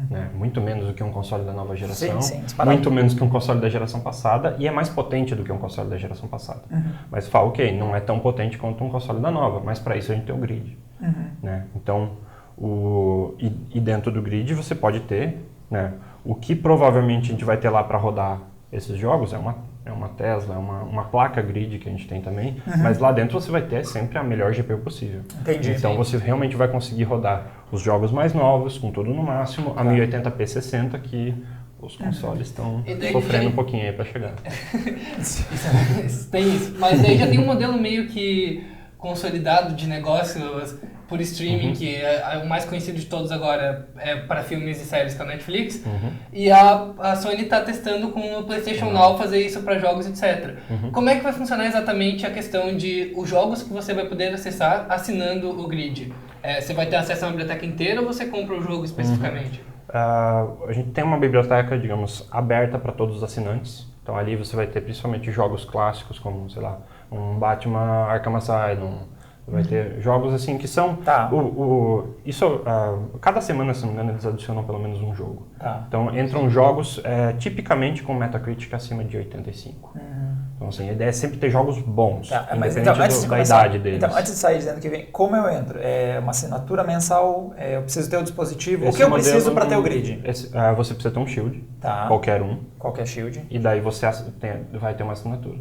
Né? Muito menos do que um console da nova geração, muito menos que um console da geração passada e é mais potente do que um console da geração passada. Mas fala, ok, não é tão potente quanto um console da nova, mas para isso a gente tem o Grid. Né? Então, e dentro do Grid você pode ter, né, o que provavelmente a gente vai ter lá para rodar esses jogos é uma Tesla, uma placa Grid que a gente tem também, mas lá dentro você vai ter sempre a melhor GPU possível. Entendi. Então você realmente vai conseguir rodar os jogos mais novos, com tudo no máximo, a 1080p 60 que os consoles estão sofrendo um pouquinho aí para chegar. Tem isso, mas daí já tem um modelo meio que consolidado de negócios por streaming, que é o mais conhecido de todos agora para filmes e séries com a Netflix. E a Sony está testando com o PlayStation Now fazer isso para jogos, etc. Como é que vai funcionar exatamente a questão de os jogos que você vai poder acessar assinando o Grid? Você vai ter acesso a uma biblioteca inteira ou você compra o jogo especificamente? A gente tem uma biblioteca, digamos, aberta para todos os assinantes. Então ali você vai ter principalmente jogos clássicos como, sei lá, um Batman Arkham Asylum. Vai ter jogos assim que são... cada semana, se não me engano, eles adicionam pelo menos um jogo. Então entram jogos tipicamente com Metacritic acima de 85. Então assim, a ideia é sempre ter jogos bons, independente da idade deles. Então, antes de sair dizendo que vem, como eu entro? É uma assinatura mensal, eu preciso ter o dispositivo. O que eu preciso para ter o Grid? Você precisa ter um Shield, qualquer um. Qualquer Shield. E daí você vai ter uma assinatura.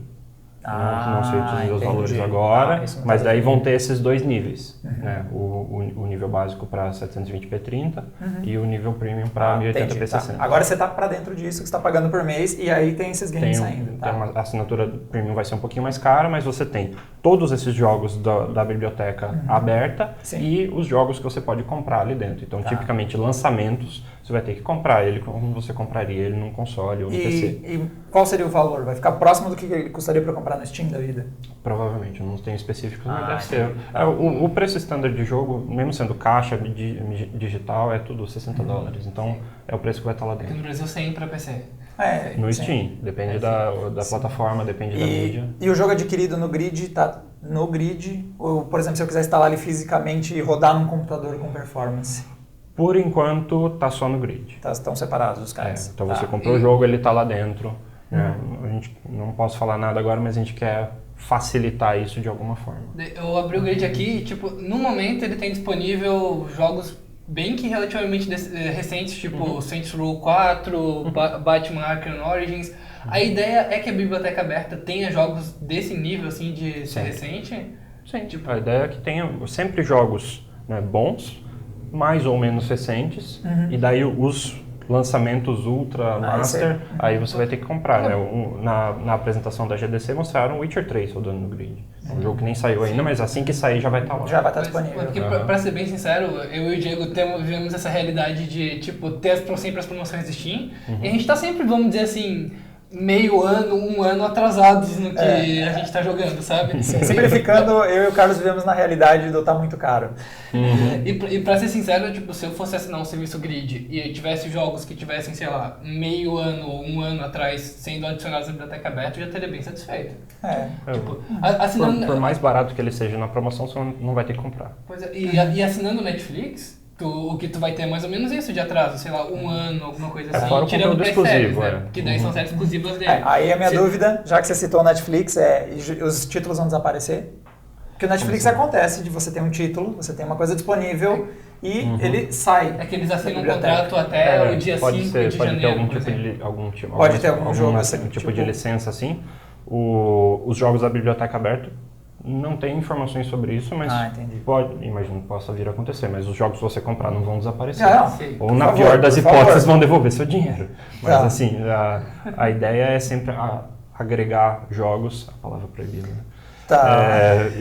Não sei dizer os valores agora, mas daí vão ter esses 2 níveis, né? O nível básico para 720p 30 e o nível premium para 1080p 60. Agora você está para dentro disso, que você está pagando por mês e aí tem esses games saindo. A assinatura premium vai ser um pouquinho mais cara, mas você tem todos esses jogos da biblioteca aberta e os jogos que você pode comprar ali dentro. Então, tipicamente, lançamentos, você vai ter que comprar ele como você compraria ele num console ou no PC. E qual seria o valor? Vai ficar próximo do que ele custaria para comprar no Steam da vida? Provavelmente, eu não tenho específicos, mas deve ser. O preço standard de jogo, mesmo sendo caixa digital, é tudo $60. Então, é o preço que vai estar lá dentro. Aqui no Brasil, 100 para PC. No Steam, depende da plataforma, depende da mídia. E o jogo adquirido no Grid está no Grid? Ou, por exemplo, se eu quiser instalar ele fisicamente e rodar num computador com performance? Por enquanto, está só no Grid. Estão separados os caras. Então você comprou o jogo, ele está lá dentro. A gente não posso falar nada agora, mas a gente quer facilitar isso de alguma forma. Eu abri o Grid aqui, no momento ele tem disponível jogos bem que relativamente recentes, Saints Row 4, Batman Arkham Origins. A ideia é que a biblioteca aberta tenha jogos desse nível, assim, de ser recente? Sim, a ideia é que tenha sempre jogos, né, bons, mais ou menos recentes, e daí os lançamentos Ultra, Master, aí você vai ter que comprar, né? Na apresentação da GDC mostraram o Witcher 3 rodando no grid. É um jogo que nem saiu ainda, mas assim que sair já vai estar lá. Já vai estar disponível. Porque, pra ser bem sincero, eu e o Diego vivemos essa realidade de, tipo, ter sempre as promoções de Steam, e a gente tá sempre, vamos dizer assim, meio ano, um ano atrasados no que a gente tá jogando, sabe? Sim, simplificando, eu e o Carlos vivemos na realidade do tá muito caro. E pra ser sincero, tipo, se eu fosse assinar um serviço grid e tivesse jogos que tivessem, sei lá, meio ano ou um ano atrás sendo adicionados na biblioteca aberta, eu já estaria bem satisfeito. Tipo, assinando... por mais barato que ele seja na promoção, você não vai ter que comprar. Pois é, e assinando Netflix, o que tu vai ter é mais ou menos isso de atraso, sei lá, um ano, alguma coisa assim. Fora o tirando conteúdo pré-séries, exclusivo, né? Que daí são séries exclusivas dele. Aí a minha dúvida, já que você citou o Netflix, os títulos vão desaparecer? Porque o Netflix acontece de você ter um título, você tem uma coisa disponível e ele sai. É que eles assinam um biblioteca. contrato até o dia 5 de pode janeiro, ter algum por tipo exemplo. Pode ter algum jogo assim, tipo tipo- de licença assim. Os jogos da biblioteca aberta não tem informações sobre isso, mas entendi. imagino que possa vir a acontecer, mas os jogos que você comprar não vão desaparecer. Sim. Ou Por na favor, pior das por hipóteses favor. vão devolver seu dinheiro. Mas Tá. assim, a ideia é sempre agregar jogos, a palavra proibida, né?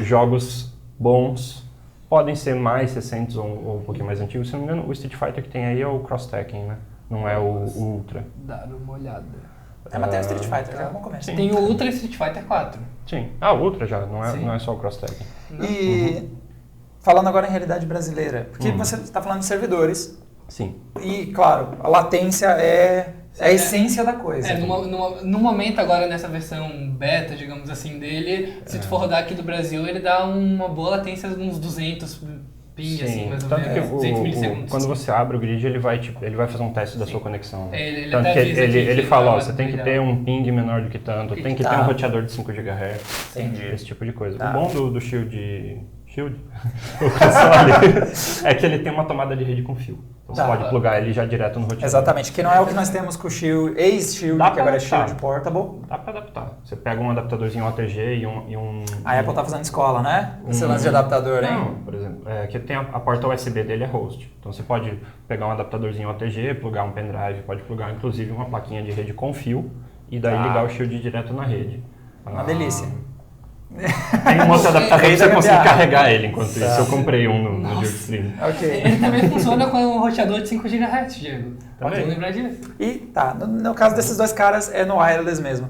Jogos bons, podem ser mais recentes ou um pouquinho mais antigos. Se não me engano, o Street Fighter que tem aí é o Cross-Tekken, né? Não é o Ultra. Dar uma olhada. Mas tem o Street Fighter, já é um bom começo. Tem o Ultra Street Fighter 4. Sim. O Ultra já, não é só o Cross-Tekken. E falando agora em realidade brasileira, porque você está falando de servidores Sim. e, claro, a latência é a essência da coisa. No momento agora, nessa versão beta, digamos assim, dele, se tu for rodar aqui do Brasil, ele dá uma boa latência, uns 200 ping, assim, mais ou Tanto menos, que 200 milissegundos. quando você abre o grid, ele vai fazer um teste da sua conexão. Né? Ele Tanto até que avisa aqui ele que fala, tá você tem que melhor. ter um ping menor do que tanto, tem que ter um roteador de 5 GHz, Entendi. esse tipo de coisa. Tá. O bom do Shield, o console, é que ele tem uma tomada de rede com fio. Então você Tá. pode plugar ele já direto no roteador. Exatamente, que não é o que nós temos com o Shield, ex-Shield, Dá que pra agora é adaptar. Shield Portable. Dá pra adaptar. Você pega um adaptadorzinho OTG e um... A Apple tá fazendo escola, né? Esse lance de adaptador, hein? Não, por exemplo, que tem a porta USB dele é host. Então você pode pegar um adaptadorzinho OTG, plugar um pendrive, pode plugar inclusive uma plaquinha de rede com fio e daí ligar o Shield direto na rede. Uma delícia. Tem um outro adaptador Rei que da você consegue gambiarra. carregar ele enquanto isso. Eu comprei um no Dirtstream. Ok. Ele também funciona com um roteador de 5 GHz, Diego. Pode Também. lembrar disso. E tá, no caso desses dois caras é no wireless mesmo.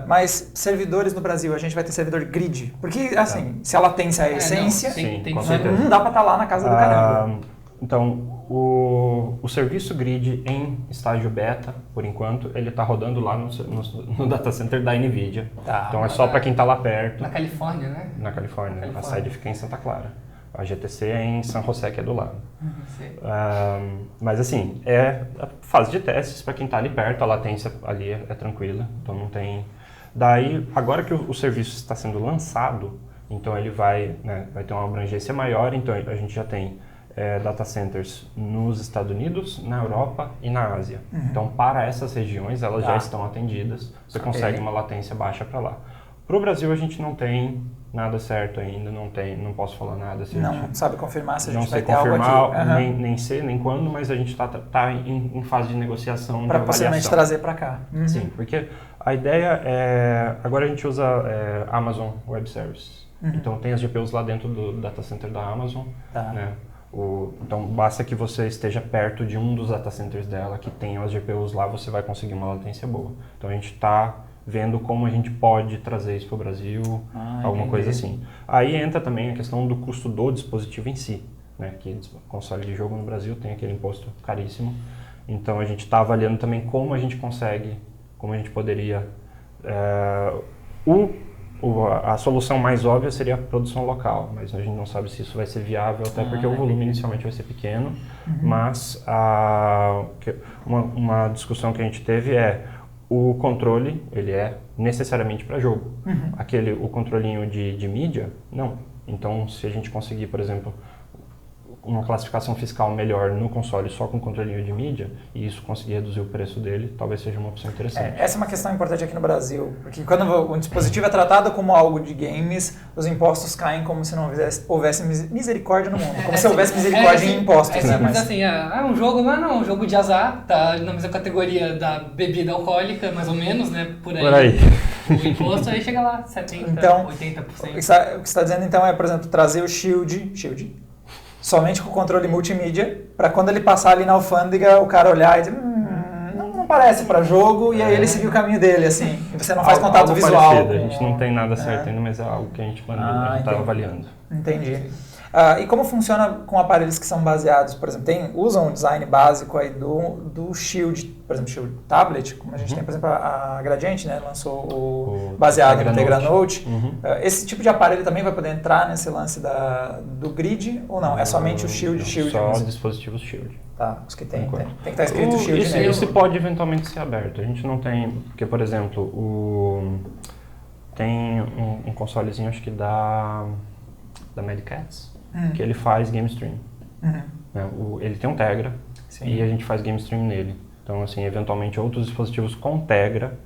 Mas servidores no Brasil, a gente vai ter servidor grid. Porque, assim, se a latência é a essência, Tem com que certeza. não dá pra estar lá na casa do caramba. Então, o serviço grid em estágio beta, por enquanto, ele está rodando lá no data center da NVIDIA. Tá. Então é só para quem está lá perto, Na Califórnia, né? na Califórnia. A Califórnia. sede fica em Santa Clara. A GTC é em San José, que é do lado. Sei. Mas assim, é a fase de testes para quem está ali perto, a latência ali é tranquila, então não tem... Daí, agora que o serviço está sendo lançado, então ele vai ter uma abrangência maior, então a gente já tem data centers nos Estados Unidos, na Europa e na Ásia. Então, para essas regiões, elas já estão atendidas, você consegue uma latência baixa para lá. Para o Brasil, a gente não tem nada certo ainda, não posso falar nada. Se a gente Não sabe confirmar se a não gente sei vai ter algo confirmar, aqui. nem sei, nem quando, mas a gente está em fase de negociação, Para de possivelmente avaliação. trazer para cá. Sim, porque a ideia é... Agora a gente usa Amazon Web Services. Então tem as GPUs lá dentro do data center da Amazon. Tá. Né? Então basta que você esteja perto de um dos data centers dela, que tenha as GPUs lá, você vai conseguir uma latência boa. Então a gente está vendo como a gente pode trazer isso para o Brasil, alguma coisa assim. Aí entra também a questão do custo do dispositivo em si. Né? Que console de jogo no Brasil tem aquele imposto caríssimo. Então a gente está avaliando também como a gente consegue, como a gente poderia... A solução mais óbvia seria a produção local, mas a gente não sabe se isso vai ser viável, até porque o volume inicialmente vai ser pequeno. Mas uma discussão que a gente teve o controle, ele é necessariamente para jogo. O controlinho de mídia, não. Então, se a gente conseguir, por exemplo, uma classificação fiscal melhor no console só com controlinho de mídia, e isso conseguir reduzir o preço dele, talvez seja uma opção interessante. Essa é uma questão importante aqui no Brasil, porque quando o dispositivo é tratado como algo de games, os impostos caem como se não houvesse misericórdia no mundo, como se houvesse misericórdia em impostos. Né? Mas assim, um jogo não, um jogo de azar, tá na mesma categoria da bebida alcoólica, mais ou menos, né, por aí. O imposto aí chega lá, 70%, então, 80%. O que você está dizendo então é, por exemplo, trazer o Shield somente com o controle multimídia, para quando ele passar ali na alfândega, o cara olhar e dizer, não parece para jogo, e aí ele seguir o caminho dele, assim. E você não faz contato visual. A gente não tem nada certo ainda, mas é algo que a gente está avaliando. Entendi. E como funciona com aparelhos que são baseados, por exemplo, usam o design básico aí do Shield, por exemplo, Shield Tablet, como a gente tem, por exemplo, a Gradiente, né, lançou o baseado no Tegra Note. Esse tipo de aparelho também vai poder entrar nesse lance do grid ou não? É somente o Shield? Só dispositivos Shield. Tá, os que tem que estar escrito Shield nele. Isso pode eventualmente ser aberto. A gente não tem, porque, por exemplo, tem um consolezinho, acho que da Mad Catz, que ele faz game stream. Né? Ele tem um Tegra e a gente faz game stream nele. Então, assim, eventualmente outros dispositivos com Tegra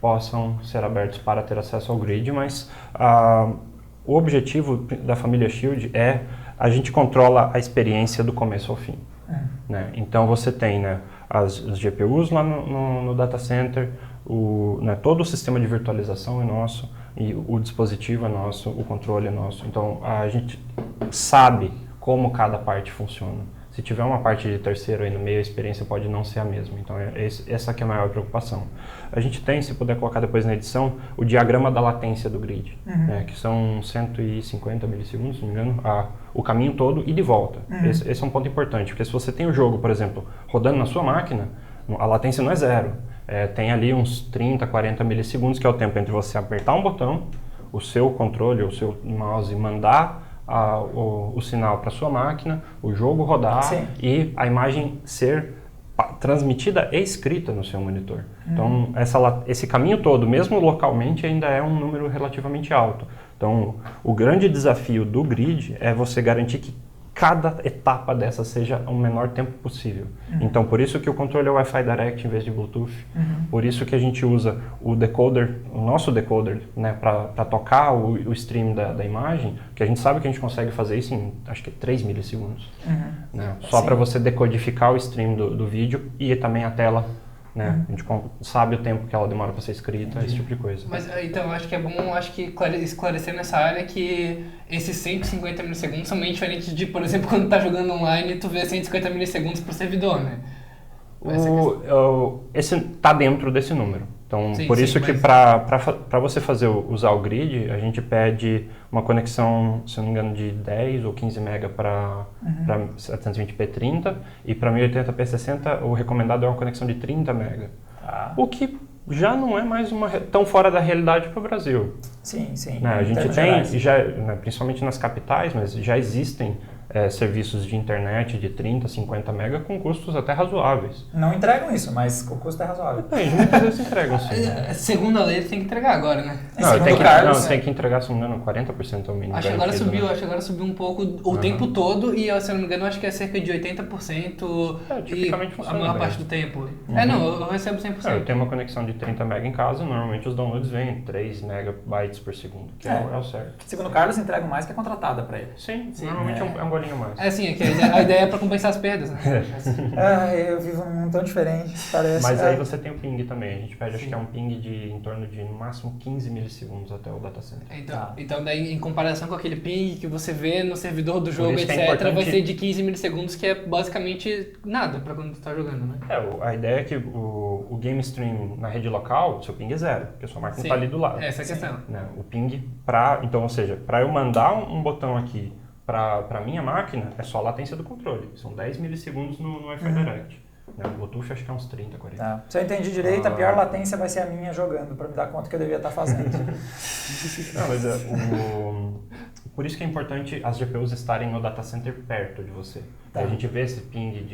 possam ser abertos para ter acesso ao grid, mas o objetivo da família Shield é a gente controla a experiência do começo ao fim. Né? Então, você tem, né, as GPUs lá no data center, todo o sistema de virtualização é nosso, e o dispositivo é nosso, o controle é nosso. Então, a gente sabe como cada parte funciona. Se tiver uma parte de terceiro aí no meio, a experiência pode não ser a mesma. Então, essa que é a maior preocupação. A gente tem, se puder colocar depois na edição, o diagrama da latência do grid, né, que são 150 milissegundos, se não me engano, o caminho todo e de volta. Esse é um ponto importante, porque se você tem o jogo, por exemplo, rodando na sua máquina, a latência não é zero. Tem ali uns 30, 40 milissegundos, que é o tempo entre você apertar um botão, o seu controle, o seu mouse mandar o sinal para sua máquina, o jogo rodar e a imagem ser transmitida e escrita no seu monitor. Então, esse caminho todo, mesmo localmente, ainda é um número relativamente alto. Então, o grande desafio do grid é você garantir que cada etapa dessa seja o menor tempo possível. Então, por isso que o controle é Wi-Fi Direct em vez de Bluetooth. Por isso que a gente usa o decoder, o nosso decoder, né, para tocar o stream da imagem, que a gente sabe que a gente consegue fazer isso em, acho que 3 milissegundos. Né, só para você decodificar o stream do vídeo e também a tela. Né? A gente sabe o tempo que ela demora para ser escrita, esse tipo de coisa. Mas então acho que é bom esclarecer nessa área que esses 150 milissegundos são meio diferentes de, por exemplo, quando tá jogando online tu vê 150 milissegundos por servidor, né? Esse tá dentro desse número. Então, sim, por isso mas que para você usar o grid, a gente pede uma conexão, se não me engano, de 10 ou 15 MB para 720p 30 e para 1080p 60 o recomendado é uma conexão de 30 MB. O que já não é mais tão fora da realidade para o Brasil. Sim. Né? A gente né, principalmente nas capitais, mas já existem serviços de internet de 30, 50 MB com custos até razoáveis. Não entregam isso, mas o custo é razoável. Depende, muitas vezes entregam, sim. Segundo a lei, ele tem que entregar agora, né? Tem que entregar, se não me engano, 40% ao mínimo. Acho que agora subiu um pouco o tempo todo e, se eu não me engano, acho que é cerca de 80% tipicamente a maior parte do tempo. Eu recebo 100%. Eu tenho uma conexão de 30 MB em casa, normalmente os downloads vêm 3 MB por segundo, que é o certo. Segundo o Carlos, entregam mais que a contratada para ele. Sim, normalmente é um golinho mais. É que a ideia é para compensar as perdas, né? Eu vivo num mundo tão diferente, parece. Mas aí você tem o ping também. A gente pede, acho que é um ping de em torno de, no máximo, 15 milissegundos até o data center. Então daí, em comparação com aquele ping que você vê no servidor do jogo, etc., vai ser de 15 milissegundos, que é basicamente nada para quando você está jogando, né? A ideia é que o game stream na rede local, seu ping é zero, porque a sua máquina está ali do lado. Essa é a questão. Né? O ping, ou seja, para eu mandar um botão aqui para minha máquina, é só a latência do controle. São 10 milissegundos no Wi-Fi Direct. Né? O Bluetooth acho que é uns 30, 40. Se eu entendi direito, a pior latência vai ser a minha jogando, para me dar conta que eu devia estar fazendo. Não, mas por isso que é importante as GPUs estarem no data center perto de você. A gente vê esse ping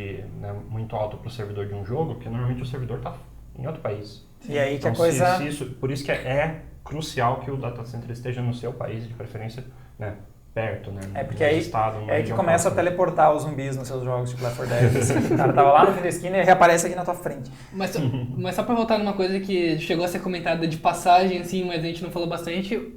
muito alto para o servidor de um jogo, porque normalmente o servidor está em outro país. E aí que então, a coisa... por isso que é crucial que o data center esteja no seu país, de preferência, né, perto, né? É porque aí estado, é que começa a teleportar os zumbis nos seus jogos, tipo Left 4 Dead. Assim, o cara tava lá no fim da esquina e reaparece aqui na tua frente. Mas só pra voltar numa coisa que chegou a ser comentada de passagem, assim, mas a gente não falou bastante,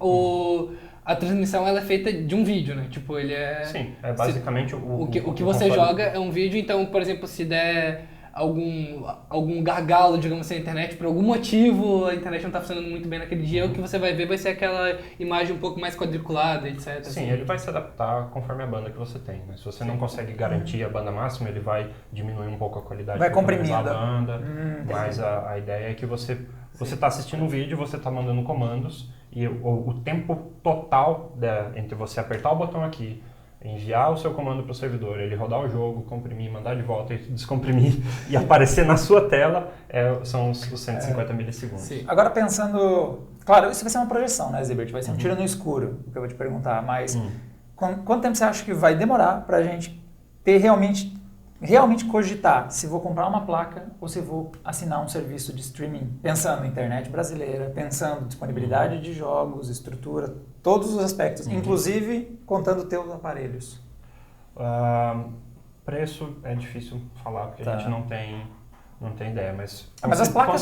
a transmissão ela é feita de um vídeo, né? Tipo, ele é... Sim, é basicamente o que você joga é um vídeo, então, por exemplo, se der algum gargalo, digamos assim, na internet, por algum motivo a internet não está funcionando muito bem naquele dia, o que você vai ver vai ser aquela imagem um pouco mais quadriculada, etc. Sim, ele vai se adaptar conforme a banda que você tem, né? Se você não consegue garantir a banda máxima, ele vai diminuir um pouco a qualidade vai comprimindo da banda, mas a ideia é que você está assistindo um vídeo, você está mandando comandos e o tempo total entre você apertar o botão aqui, enviar o seu comando para o servidor, ele rodar o jogo, comprimir, mandar de volta e descomprimir e aparecer na sua tela, são os 150 milissegundos. Sim. Agora pensando... Claro, isso vai ser uma projeção, né, Zibert? Vai ser um tiro no escuro, o que eu vou te perguntar, mas quanto tempo você acha que vai demorar para a gente ter realmente cogitar se vou comprar uma placa ou se vou assinar um serviço de streaming, pensando em internet brasileira, pensando em disponibilidade de jogos, estrutura, todos os aspectos, inclusive contando teus aparelhos? Preço é difícil falar, porque a gente não tem ideia, mas... Mas as placas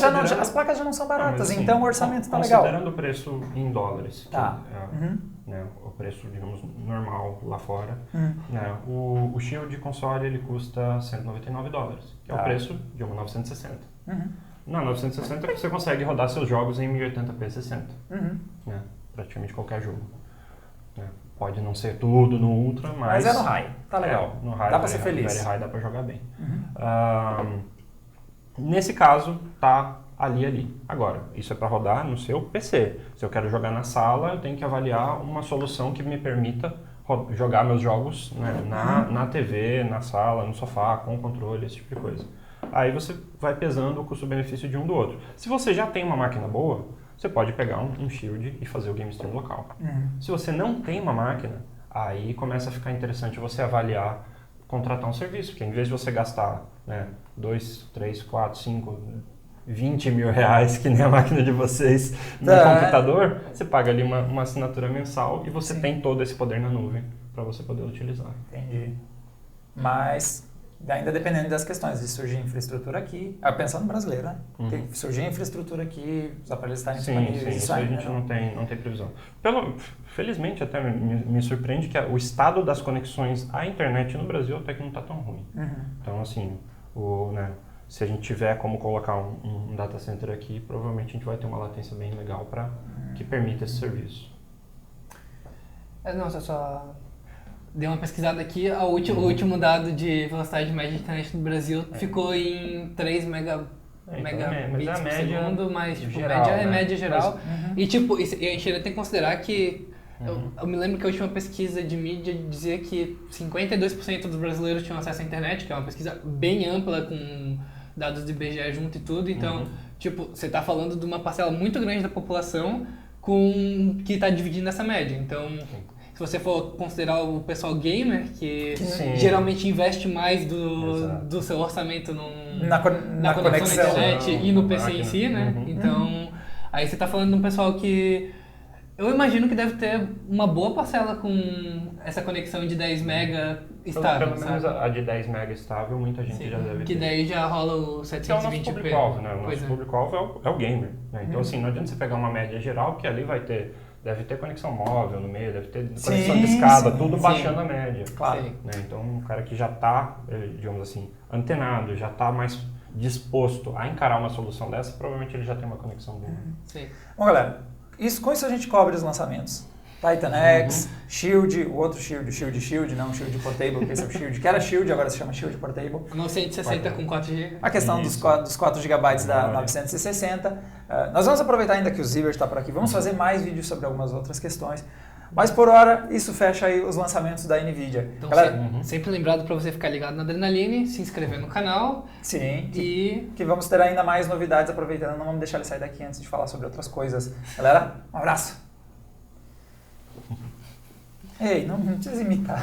já não são baratas, assim, então o orçamento está legal. Considerando o preço em dólares, né, o preço, digamos, normal lá fora, né, o Shield console ele custa $199, que é o preço de uma 960. Na 960 você consegue rodar seus jogos em 1080p 60, né, praticamente qualquer jogo. Né. Pode não ser tudo no Ultra, mas é no High, tá legal. No High, dá para ser feliz. Very High dá para jogar bem. Nesse caso, tá ali. Agora, isso é para rodar no seu PC. Se eu quero jogar na sala, eu tenho que avaliar uma solução que me permita jogar meus jogos, né, na TV, na sala, no sofá, com controle, esse tipo de coisa. Aí você vai pesando o custo-benefício de um do outro. Se você já tem uma máquina boa, você pode pegar um Shield e fazer o Game Stream local. Se você não tem uma máquina, aí começa a ficar interessante você avaliar, contratar um serviço, porque em vez de você gastar, né, 2, 3, 4, 5, 20 mil reais, que nem a máquina de vocês, no computador, você paga ali uma assinatura mensal e você tem todo esse poder na nuvem para você poder utilizar. Entendi. Mas ainda dependendo das questões, se surgir infraestrutura aqui, pensando no brasileiro, né? Tem que surgir infraestrutura aqui, os aparelhos estarem disponíveis. Sim, isso a gente não tem previsão. Felizmente até me surpreende que o estado das conexões à internet no Brasil até que não está tão ruim. Então assim, se a gente tiver como colocar um data center aqui, provavelmente a gente vai ter uma latência bem legal para que permita esse serviço. Só dei uma pesquisada aqui, o último dado de velocidade média de internet no Brasil ficou em 3 megabits por segundo, mas tipo, geral, média geral. E tipo, a gente ainda tem que considerar que eu me lembro que a última pesquisa de mídia dizia que 52% dos brasileiros tinham acesso à internet, que é uma pesquisa bem ampla, com dados do IBGE junto e tudo. Então, tipo, você está falando de uma parcela muito grande da população que está dividindo essa média. Então, se você for considerar o pessoal gamer, que geralmente investe mais do seu orçamento na conexão na internet e no PC em si, né? Então, aí você está falando de um pessoal que eu imagino que deve ter uma boa parcela com essa conexão de 10 mega estável, Pelo menos a de 10 mega estável, muita gente já deve ter. Que daí já rola o 720p. Que é o nosso público-alvo, né? O nosso público-alvo é o gamer. Né? Então, assim, não adianta você pegar uma média geral, porque ali deve ter conexão móvel no meio, deve ter conexão de escada, tudo baixando a média. Claro. Né? Então, um cara que já está, digamos assim, antenado, já está mais disposto a encarar uma solução dessa, provavelmente ele já tem uma conexão boa. Bom, galera, com isso a gente cobre os lançamentos. Titan X, Shield, o outro Shield, não Shield Portable, que esse é o Shield, que era Shield, agora se chama Shield Portable. 960 com 4GB. A questão dos 4 GB da 960. Nós vamos aproveitar ainda que o Zibert está por aqui, vamos fazer mais vídeos sobre algumas outras questões. Mas por hora, isso fecha aí os lançamentos da NVIDIA. Então, sempre lembrado para você ficar ligado na Adrenaline, se inscrever no canal. Sim, que vamos ter ainda mais novidades aproveitando, não vamos deixar ele sair daqui antes de falar sobre outras coisas. Galera, um abraço! Ei, não precisa imitar.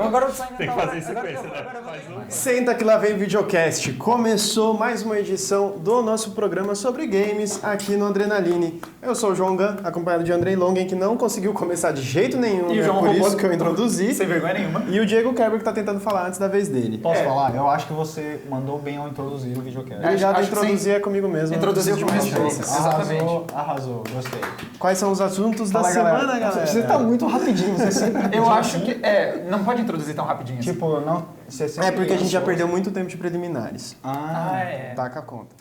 Agora eu preciso inventar. Tem que fazer em agora sequência, né? agora eu vou Faz ter um. que- Senta que lá vem videocast. Começou mais uma edição do nosso programa sobre games aqui no Adrenaline. Eu sou o João Gun, acompanhado de Andrei Longen, que não conseguiu começar de jeito nenhum, E o né? João Por roubou- isso que eu introduzi. Sem vergonha nenhuma. E o Diego Kerber, que tá tentando falar antes da vez dele. Posso falar? Eu acho que você mandou bem ao introduzir o videocast. Obrigado, acho que introduzir é comigo mesmo. Introduziu não com preciso de mais mais chance. Exatamente. Arrasou, gostei. Quais são os assuntos da Fala, semana, galera? Você tá muito rapidinho, você sempre... Eu acho que. Não pode introduzir tão rapidinho assim. Tipo, não... Você sempre É porque a gente já lançou. perdeu muito tempo de preliminares. Ah, é. Taca a conta.